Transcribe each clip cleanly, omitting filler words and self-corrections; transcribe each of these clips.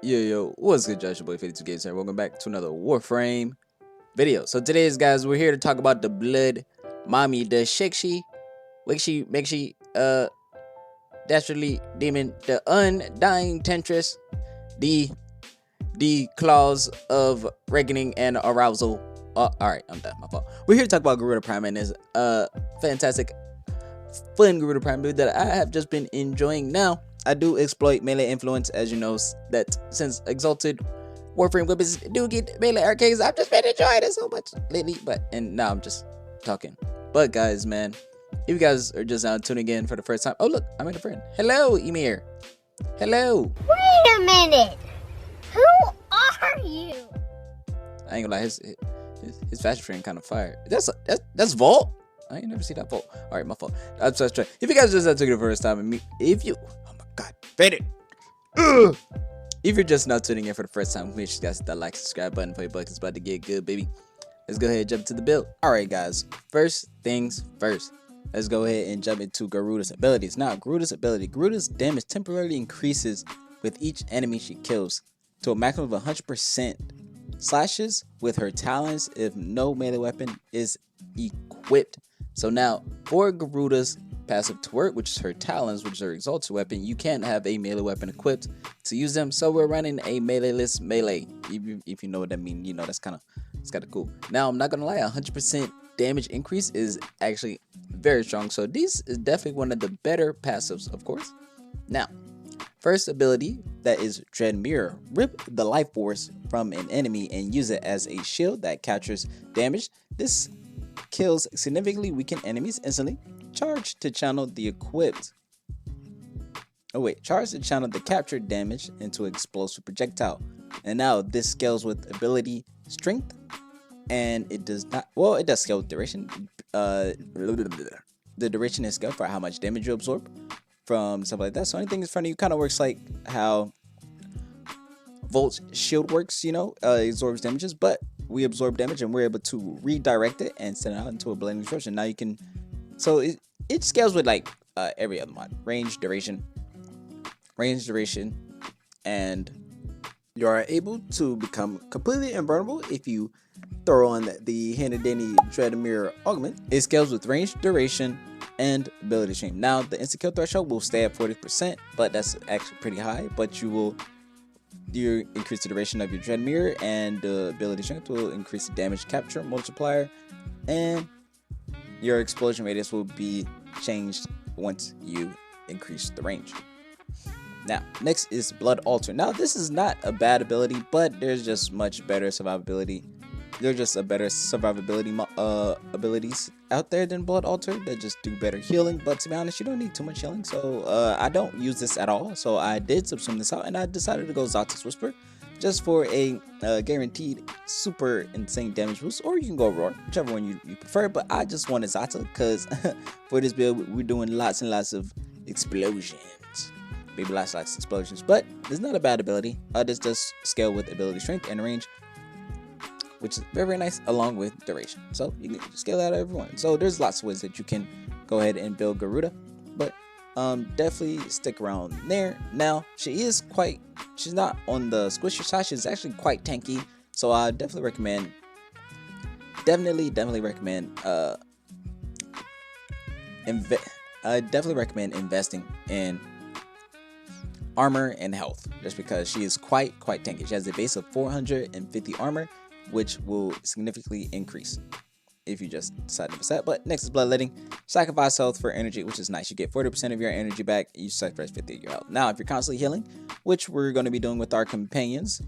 Yo, what's good, Josh? Your boy 52 Games here. Welcome back to another Warframe video. So today's guys, we're here to talk about the blood mommy, the Shikshi, Wikshi, Mekshi, Dastardly Demon, the Undying Temptress, the claws of reckoning and arousal. Alright, I'm done, my fault. We're here to talk about Garuda Prime and his fantastic fun Garuda Prime build that I have just been enjoying. Now, I do exploit melee influence, as you know, that since Exalted Warframe weapons do get melee arcades, I've just been enjoying it so much lately. And now I'm just talking. But guys, man, if you guys are just now tuning in for the first time, oh look, I made a friend. Hello, Emir. Hello. Wait a minute. Who are you? I ain't gonna lie, his fashion frame kind of fire. That's Vault. I ain't never see that Vault. All right, my fault. I'm sorry. If you guys just took it the first time, and oh my God, fade it. Ugh. If you're just now tuning in for the first time, make sure you guys hit that like, subscribe button for your bucks. It's about to get good, baby. Let's go ahead and jump to the build. All right, guys. First things first. Let's go ahead and jump into Garuda's abilities. Now, Garuda's damage temporarily increases with each enemy she kills to a maximum of 100%. Slashes with her talons if no melee weapon is equipped. So now, for Garuda's passive to work, which is her talons, which is her exalted weapon, you can't have a melee weapon equipped to use them. So we're running a melee-less melee. If you know what that means, you know it's kind of cool. Now, I'm not gonna lie, 100% damage increase is actually very strong. So this is definitely one of the better passives, of course. Now, first ability, that is Dread Mirror. Rip the life force from an enemy and use it as a shield that captures damage. This kills significantly weakened enemies instantly. Charge to channel the captured damage into explosive projectile. And now this scales with ability strength, and it does scale with duration. The duration is scaled for how much damage you absorb from stuff like that. So anything in front of you kind of works like how Volt's shield works, absorbs damages, but we absorb damage and we're able to redirect it and send it out into a blending disruption. Now you can, so it scales with like every other mod. Range, duration, and you are able to become completely invulnerable if you throw on the Handy Dandy Dread Mirror Augment. It scales with range, duration, and ability stream. Now the instant kill threshold will stay at 40%, but that's actually pretty high. But you increase the duration of your Dread Mirror, and the ability strength will increase the damage capture multiplier, and your explosion radius will be changed once you increase the range. Now, next is Blood Altar. Now, this is not a bad ability, but there's just much better survivability. There's just a better survivability abilities out there than Blood Altar that just do better healing. But to be honest, you don't need too much healing, so I don't use this at all. So I did subsume this out, and I decided to go Zata's Whisper just for a guaranteed super insane damage boost. Or you can go Roar, whichever one you prefer. But I just wanted Zata because for this build, we're doing lots and lots of explosions. Maybe lots of explosions, but it's not a bad ability. This does scale with ability strength and range, which is very, very nice, along with duration. So you can scale out everyone. So there's lots of ways that you can go ahead and build Garuda, but definitely stick around there. Now, she's not on the squishy side. She's actually quite tanky. So I definitely recommend investing in armor and health, just because she is quite tanky. She has a base of 450 armor, which will significantly increase if you just decide to set. But next is Bloodletting. Sacrifice health for energy, which is nice. You get 40% of your energy back. You sacrifice 50 of your health. Now, if you're constantly healing, which we're going to be doing with our companions,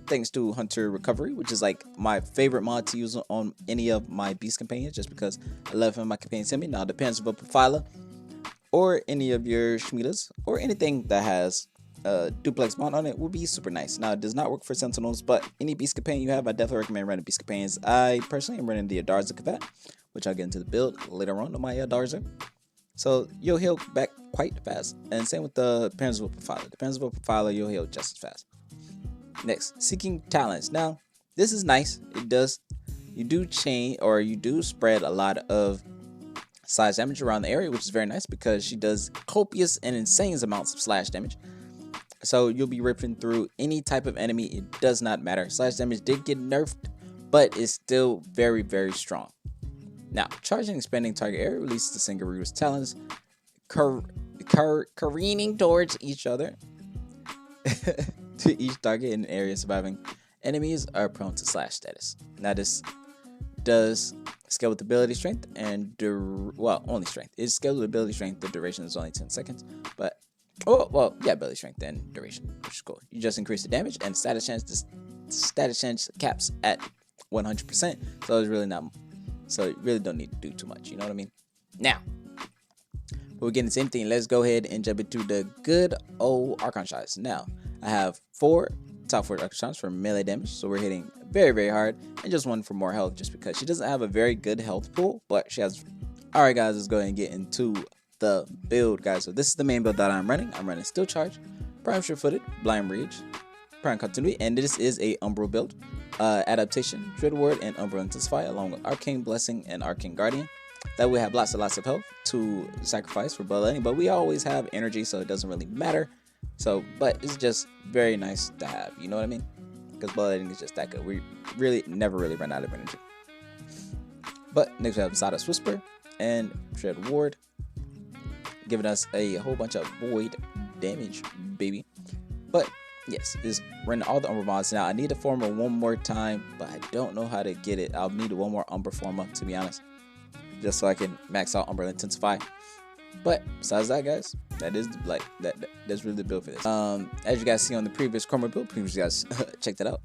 thanks to Hunter Recovery, which is like my favorite mod to use on any of my beast companions, just because I love having my companions in me. Now, it depends on Profiler or any of your Shmitas or anything that has duplex bond on it will be super nice. Now, it does not work for Sentinels, but any beast companion you have, I definitely recommend running beast companions. I personally am running the Adarza Kavat, which I'll get into the build later on my Adarza. So you'll heal back quite fast, and same with the Parents Profiler. The Parents Profiler, you'll heal just as fast. Next, Seeking Talents. Now, this is nice. You do spread a lot of size damage around the area, which is very nice because she does copious and insane amounts of slash damage. So you'll be ripping through any type of enemy. It does not matter. Slash damage did get nerfed, but it's still very, very strong. Now, charging and expanding target area releases the Garuda's Talons, careening towards each other to each target in an area. Surviving enemies are prone to slash status. Now, this does scale with ability strength and only strength. It scales with ability strength. The duration is only 10 seconds, but ability strength and duration, which is cool. You just increase the damage and status chance. The status chance caps at 100%, so it's really not. So you really don't need to do too much. You know what I mean? Now, we're getting the same thing. Let's go ahead and jump into the good old Archon shots. Now, I have top 4 Archon shots for melee damage, so we're hitting very, very hard, and just one for more health, just because she doesn't have a very good health pool, but she has. All right, guys, let's go ahead and get into the build, guys. So this is the main build that I'm running. I'm running Still Charge, Prime Sure-Footed, Blind Rage, Prime Continuity, and this is a Umbral build. Adaptation, Dread Ward, and Umbral Intensify, along with Arcane Blessing and Arcane Guardian. That we have lots of health to sacrifice for bloodletting, but we always have energy, so it doesn't really matter. So, but it's just very nice to have, you know what I mean? Because bloodletting is just that good. We really never really run out of energy. But next we have Sawdust Whisper and Dread Ward, giving us a whole bunch of void damage, baby. But yes, is running all the Umbra mods. Now, I need to form one more time, but I don't know how to get it. I'll need one more Umbra forma, to be honest, just so I can max out Umbra Intensify. But besides that, guys, that is that's really the build for this. As you guys see on the previous Chroma build, please you guys check that out.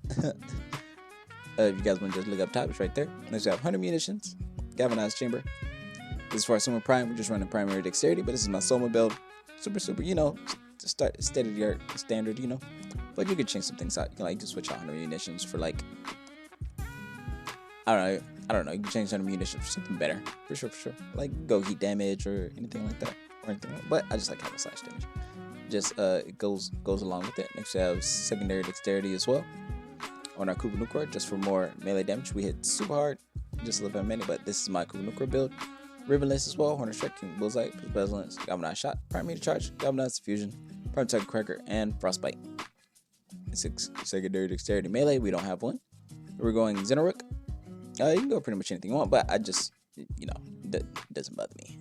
If you guys want to just look up top, it's right there. Next we have 100 munitions, galvanized chamber. This is for our Soma Prime. We're just running primary dexterity, but this is my Soma build. Super, you know, to start state of the art standard, you know. But you could change some things out. You can switch out 100 munitions for like, I don't know. You can change 100 munitions for something better, for sure. Like go heat damage or anything like that, But I just like having slash damage. Just it goes along with it. Next we have secondary dexterity as well on our Kubanukor, just for more melee damage. We hit super hard, just a little bit of minute, but this is my Kubanukor build. Ribbonless as well, Hornet Strike, Bullseye, Pestilence, Galvanized Shot, Prime Meter Charge, Galvanized Fusion, Prime Target Cracker, and Frostbite. 6 secondary dexterity melee, we don't have one. We're going Xenorook. You can go pretty much anything you want, but I just, that doesn't bother me.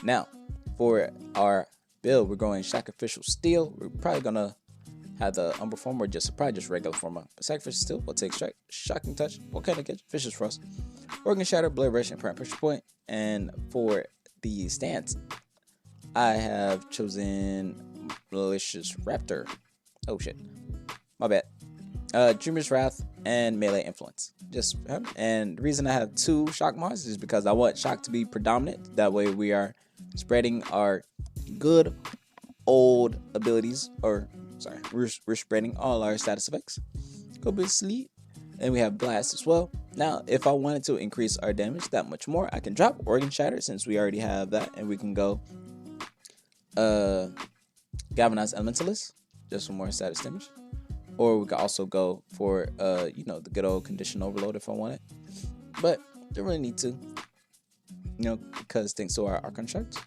Now, for our build, we're going Sacrificial Steel. We're probably gonna have the Umbra form or probably just regular form. But Sacrificial Steel will take Strike, Shocking Touch, Volcanic Catch, Vicious Frost, Organ Shatter, Blade Rush, and Prime Pressure Point. And for the stance, I have chosen Malicious Raptor. Oh shit, my bad. Dreamer's Wrath and Melee Influence. And the reason I have 2 shock mods is because I want shock to be predominant. That way we are spreading our good old abilities, we're spreading all our status effects. Obviously, and we have Blast as well. Now, if I wanted to increase our damage that much more, I can drop Organ Shatter since we already have that, and we can go Galvanized Elementalist, just for more status damage. Or we could also go for the good old Condition Overload if I wanted. But don't really need to, because thanks to our Archon shots,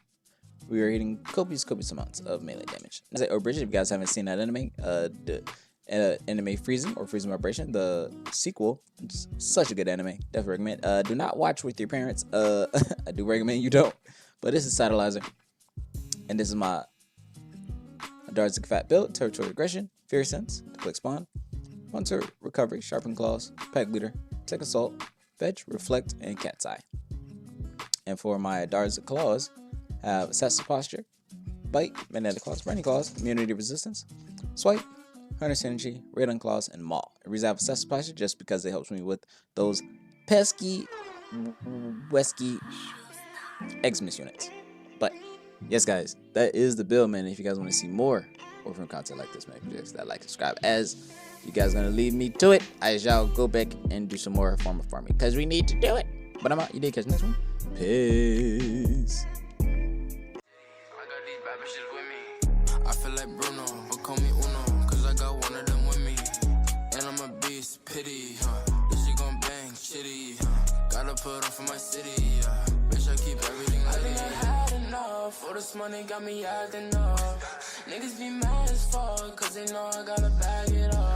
we are hitting copious amounts of melee damage. As Bridget, if you guys haven't seen that anime, the anime Freezing or Freezing Vibration, the sequel, it's such a good anime. Definitely recommend. Do not watch with your parents. I do recommend you don't. But this is Satellizing, and this is my Darzik Fat build: Territory Aggression, Fear Sense, Click Spawn, Hunter, Recovery, Sharpen Claws, Pack Leader, Tech Assault, Fetch, Reflect, and Cat's Eye. And for my Darzik Claws, have Assassin Posture, Bite, Magnetic Claws, Branding Claws, Immunity Resistance, Swipe, Hunter Synergy, Radon Claws, and Maul. The reason I have Assassin Posture just because it helps me with those pesky, wesky Xmas units. But yes, guys, that is the build, man. If you guys want to see more Warframe content like this, make sure that like, subscribe. As you guys gonna lead me to it, I shall go back and do some more farming because we need to do it. But I'm out. You did catch the next one. Peace. I feel like Bruno, but call me Uno, cause I got one of them with me. And I'm a beast, pity, this shit gon' bang, shitty, gotta put on for my city, bitch, I keep everything. I think I had enough, all this money got me acting up. Niggas be mad as fuck, cause they know I gotta bag it up.